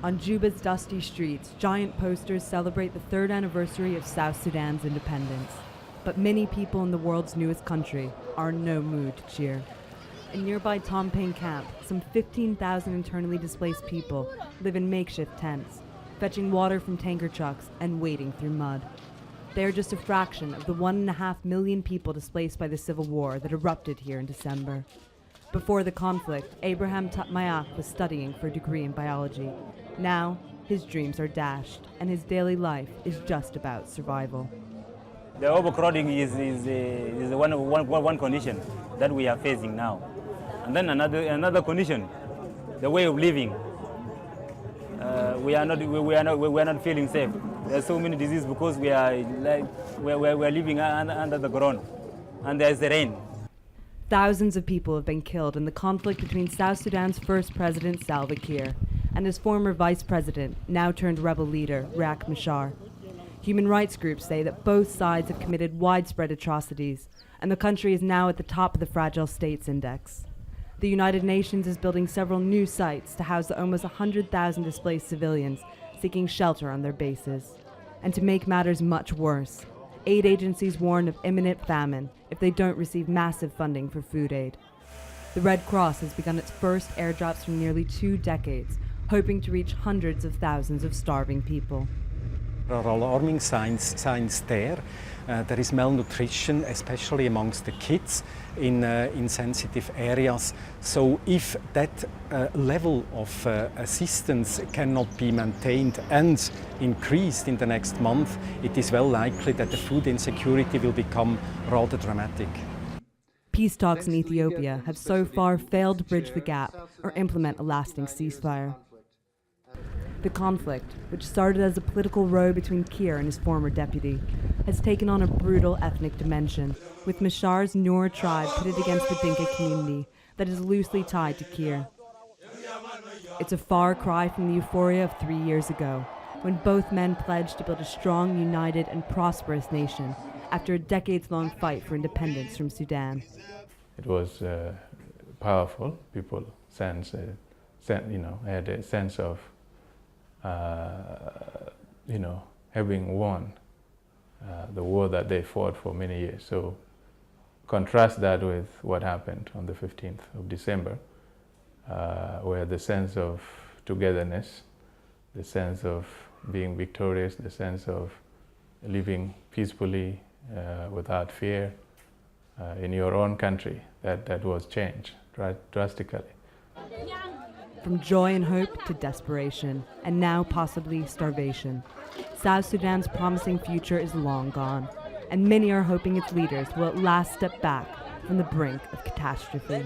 On Juba's dusty streets, giant posters celebrate the third anniversary of South Sudan's independence. But many people in the world's newest country are in no mood to cheer. In nearby Tomping camp, some 15,000 internally displaced people live in makeshift tents, fetching water from tanker trucks and wading through mud. They are just a fraction of the 1.5 million people displaced by the civil war that erupted here in December. Before the conflict, Abraham Tut Mayak was studying for a degree in biology. Now, his dreams are dashed, and his daily life is just about survival. The overcrowding is one condition that we are facing now. And then another condition, the way of living. We are not feeling safe. There are so many diseases because we are living under the ground, and there is the rain. Thousands of people have been killed in the conflict between South Sudan's first president, Salva Kiir, and his former vice president, now turned rebel leader, Riek Machar. Human rights groups say that both sides have committed widespread atrocities, and the country is now at the top of the Fragile States Index. The United Nations is building several new sites to house the almost 100,000 displaced civilians seeking shelter on their bases. And to make matters much worse, aid agencies warn of imminent famine if they don't receive massive funding for food aid. The Red Cross has begun its first airdrops for nearly 2 decades, hoping to reach hundreds of thousands of starving people. There are alarming signs there. There is malnutrition, especially amongst the kids in sensitive areas. So if that level of assistance cannot be maintained and increased in the next month, it is well likely that the food insecurity will become rather dramatic. Peace talks in Ethiopia have so far failed to bridge the gap or implement a lasting ceasefire. The conflict, which started as a political row between Kiir and his former deputy, has taken on a brutal ethnic dimension, with Machar's Noor tribe pitted against the Dinka community that is loosely tied to Kiir. It's a far cry from the euphoria of 3 years ago, when both men pledged to build a strong, united, and prosperous nation after a decades-long fight for independence from Sudan. It was powerful. People had a sense of having won the war that they fought for many years. So contrast that with what happened on the 15th of December, where the sense of togetherness, the sense of being victorious, the sense of living peacefully without fear in your own country, that was changed drastically. From joy and hope to desperation, and now possibly starvation, South Sudan's promising future is long gone, and many are hoping its leaders will at last step back from the brink of catastrophe.